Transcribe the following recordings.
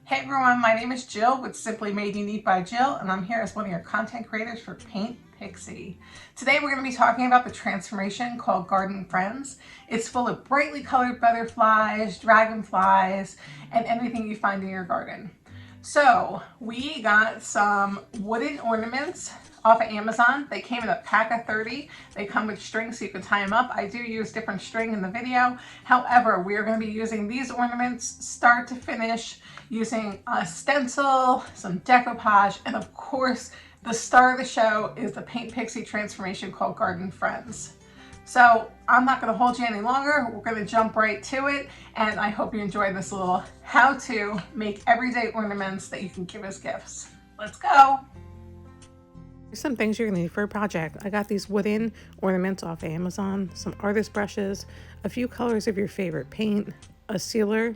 Hey everyone, my name is Jill with Simply Made Unique by Jill, and I'm here as one of your content creators for Paint Pixie. Today we're going to be talking about the transformation called Garden Friends. It's full of brightly colored butterflies, dragonflies, and anything you find in your garden. So we got some wooden ornaments off of Amazon. They came in a pack of 30. They come with string so you can tie them up. I do use different string in the video. However, we are going to be using these ornaments start to finish using a stencil, some decoupage, and of course the star of the show is the Paint Pixie transformation called Garden Friends. So I'm not going to hold you any longer. We're going to jump right to it, and I hope you enjoy this little how to make everyday ornaments that you can give as gifts. Let's go. Here's some things you're going to need for a project. I got these wooden ornaments off Amazon, some artist brushes, a few colors of your favorite paint, a sealer.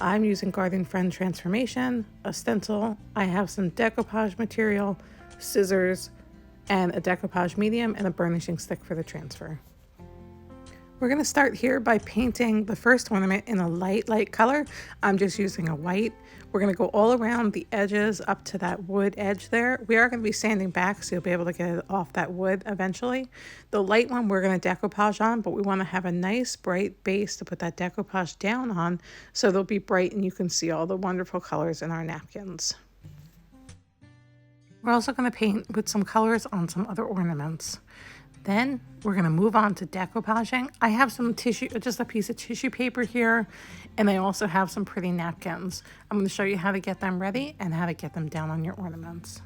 I'm using Garden Friend Transformation, a stencil. I have some decoupage material, scissors, and a decoupage medium and a burnishing stick for the transfer. We're going to start here by painting the first ornament in a light color. I'm just using a white. We're going to go all around the edges up to that wood edge there. We are going to be sanding back so you'll be able to get it off that wood eventually. The light one we're going to decoupage on, but we want to have a nice bright base to put that decoupage down on so they'll be bright and you can see all the wonderful colors in our napkins. We're also going to paint with some colors on some other ornaments. Then we're going to move on to decoupaging. I have some tissue, just a piece of tissue paper here, and I also have some pretty napkins. I'm going to show you how to get them ready and how to get them down on your ornaments.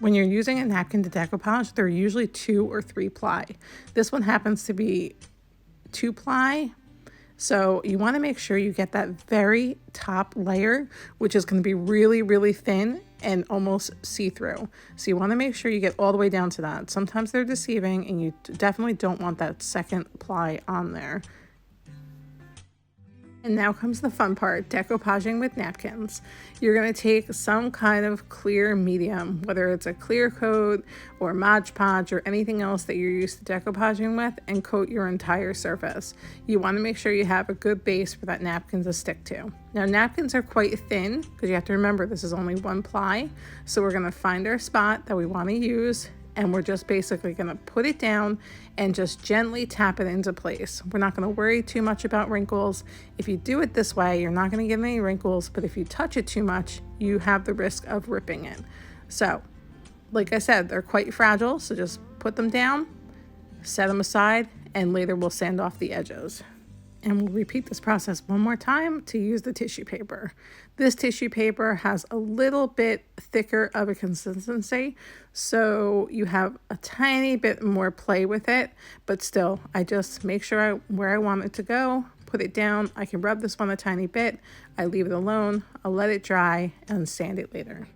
When you're using a napkin to decoupage, they're usually 2 or 3 ply. This one happens to be 2 ply. So you want to make sure you get that very top layer, which is going to be really thin and almost see-through. So you want to make sure you get all the way down to that. Sometimes they're deceiving and you definitely don't want that second ply on there. And now comes the fun part, decoupaging with napkins. You're going to take some kind of clear medium, whether it's a clear coat or Mod Podge or anything else that you're used to decoupaging with, and coat your entire surface. You want to make sure you have a good base for that napkin to stick to. Now napkins are quite thin because you have to remember this is only 1 ply. So we're going to find our spot that we want to use, and we're just basically going to put it down and just gently tap it into place. We're not going to worry too much about wrinkles. If you do it this way, you're not going to get any wrinkles, but if you touch it too much, you have the risk of ripping it. So, like I said, they're quite fragile, so just put them down, set them aside, and later we'll sand off the edges. And we'll repeat this process one more time to use the tissue paper. This tissue paper has a little bit thicker of a consistency, so you have a tiny bit more play with it, but still, I just make sure where I want it to go, put it down. I can rub this one a tiny bit, I leave it alone, I'll let it dry, and sand it later.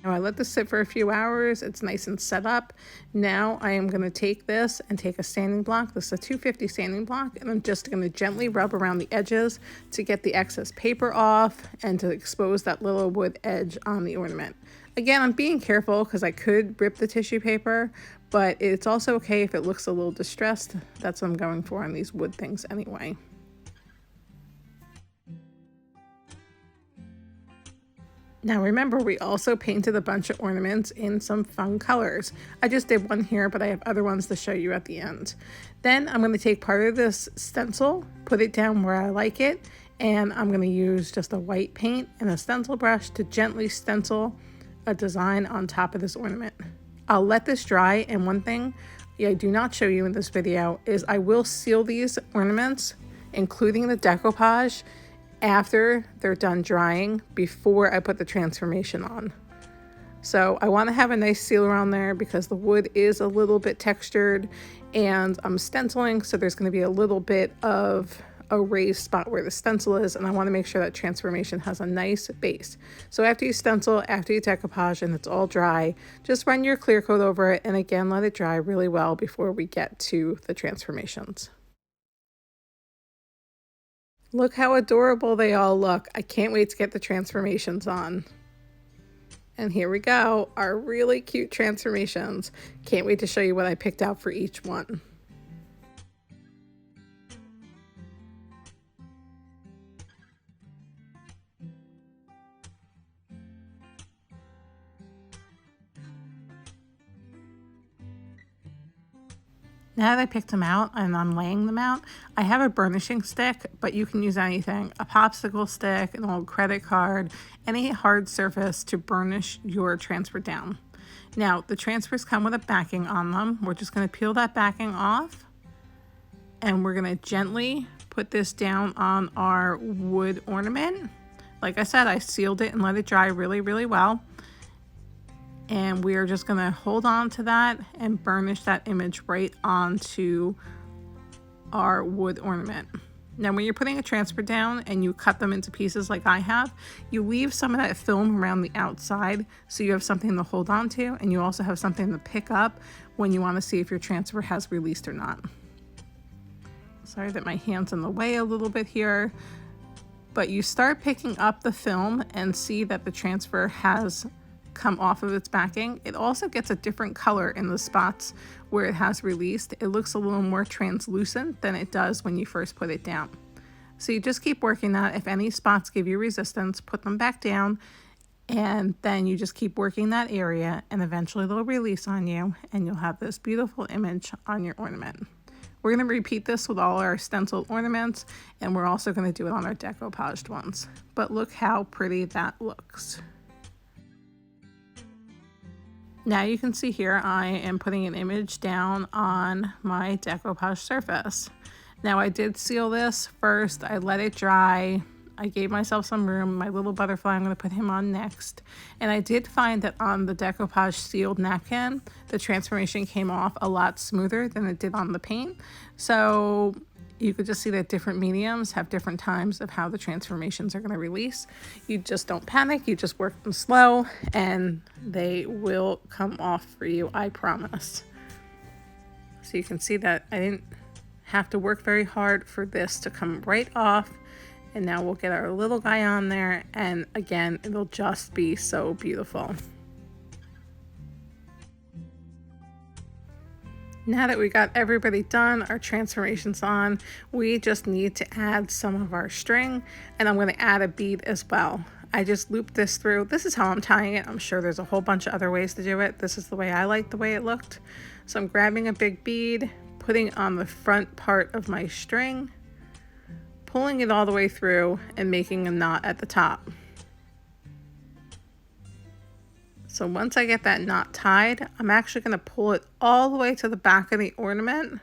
Now I let this sit for a few hours. It's nice and set up. Now I am going to take this and take a sanding block. This is a 250 sanding block, and I'm just going to gently rub around the edges to get the excess paper off and to expose that little wood edge on the ornament. Again, I'm being careful because I could rip the tissue paper, but it's also okay if it looks a little distressed. That's what I'm going for on these wood things anyway. Now remember, we also painted a bunch of ornaments in some fun colors. I just did one here, but I have other ones to show you at the end. Then I'm going to take part of this stencil, put it down where I like it, and I'm going to use just a white paint and a stencil brush to gently stencil a design on top of this ornament. I'll let this dry, and one thing I do not show you in this video is I will seal these ornaments, including the decoupage, after they're done drying before I put the transformation on. So I want to have a nice seal around there because the wood is a little bit textured and I'm stenciling, so there's going to be a little bit of a raised spot where the stencil is, and I want to make sure that transformation has a nice base. So after you stencil, after you decoupage and it's all dry, just run your clear coat over it, and again let it dry really well before we get to the transformations. Look how adorable they all look. I can't wait to get the transformations on. And here we go, our really cute transformations. Can't wait to show you what I picked out for each one. Now that I picked them out and I'm laying them out, I have a burnishing stick, but you can use anything. A popsicle stick, an old credit card, any hard surface to burnish your transfer down. Now, the transfers come with a backing on them. We're just going to peel that backing off, and we're going to gently put this down on our wood ornament. Like I said, I sealed it and let it dry really, really well. And we are just going to hold on to that and burnish that image right onto our wood ornament. Now, when you're putting a transfer down and you cut them into pieces like I have, you leave some of that film around the outside so you have something to hold on to, and you also have something to pick up when you want to see if your transfer has released or not. Sorry that my hand's in the way a little bit here, but you start picking up the film and see that the transfer has come off of its backing. It also gets a different color in the spots where it has released. It looks a little more translucent than it does when you first put it down. So you just keep working that. If any spots give you resistance, put them back down, and then you just keep working that area, and eventually they'll release on you and you'll have this beautiful image on your ornament. We're going to repeat this with all our stenciled ornaments, and we're also going to do it on our decoupaged ones. But look how pretty that looks. Now you can see here I am putting an image down on my decoupage surface. Now I did seal this first, I let it dry, I gave myself some room. My little butterfly, I'm going to put him on next. And I did find that on the decoupage sealed napkin, the transformation came off a lot smoother than it did on the paint. So you could just see that different mediums have different times of how the transformations are going to release. You just don't panic, you just work them slow, and they will come off for you, I promise. So you can see that I didn't have to work very hard for this to come right off. And now we'll get our little guy on there, and again, it'll just be so beautiful. Now that we got everybody done, our transformations on, we just need to add some of our string, and I'm going to add a bead as well. I just looped this through. This is how I'm tying it. I'm sure there's a whole bunch of other ways to do it. This is the way I like the way it looked. So I'm grabbing a big bead, putting on the front part of my string, pulling it all the way through, and making a knot at the top. So once I get that knot tied, I'm actually going to pull it all the way to the back of the ornament,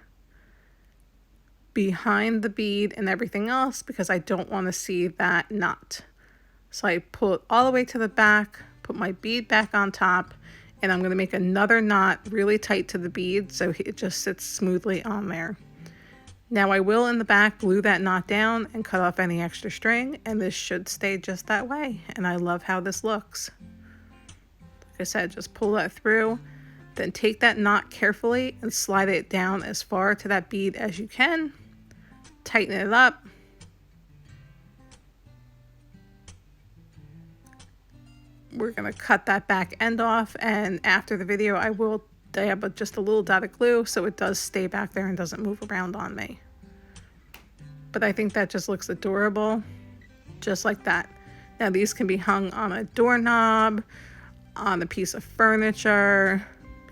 behind the bead and everything else, because I don't want to see that knot. So I pull it all the way to the back, put my bead back on top, and I'm going to make another knot really tight to the bead so it just sits smoothly on there. Now I will in the back glue that knot down and cut off any extra string, and this should stay just that way, and I love how this looks. Like I said, just pull that through, then take that knot carefully and slide it down as far to that bead as you can, tighten it up, we're going to cut that back end off, and after the video I will dab just a little dot of glue so it does stay back there and doesn't move around on me. But I think that just looks adorable, just like that. Now these can be hung on a doorknob, on a piece of furniture,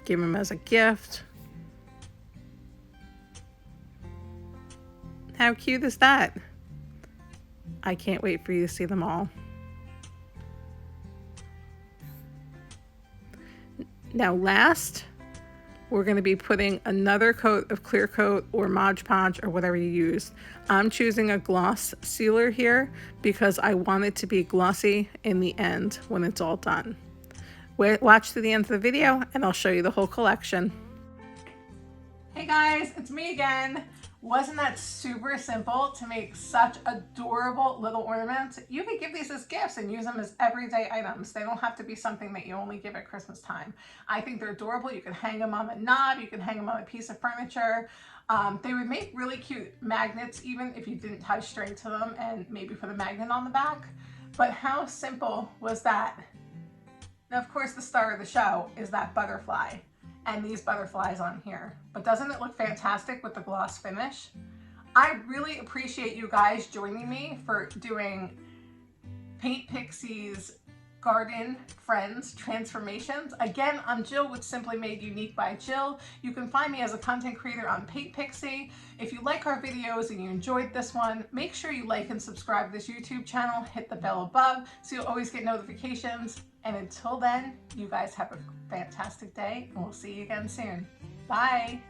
give them as a gift. How cute is that? I can't wait for you to see them all. Now last, we're going to be putting another coat of clear coat or Mod Podge or whatever you use. I'm choosing a gloss sealer here because I want it to be glossy in the end when it's all done. Watch to the end of the video and I'll show you the whole collection. Hey guys, it's me again. Wasn't that super simple to make such adorable little ornaments? You could give these as gifts and use them as everyday items. They don't have to be something that you only give at Christmas time. I think they're adorable. You can hang them on a knob, you can hang them on a piece of furniture. They would make really cute magnets even if you didn't tie string to them and maybe put a magnet on the back. But how simple was that? Now, of course, the star of the show is that butterfly and these butterflies on here. But doesn't it look fantastic with the gloss finish? I really appreciate you guys joining me for doing Paint Pixie's Garden Friends Transformations. Again, I'm Jill with Simply Made Unique by Jill. You can find me as a content creator on Paint Pixie. If you like our videos and you enjoyed this one, make sure you like and subscribe to this YouTube channel. Hit the bell above so you'll always get notifications. And until then, you guys have a fantastic day and we'll see you again soon. Bye.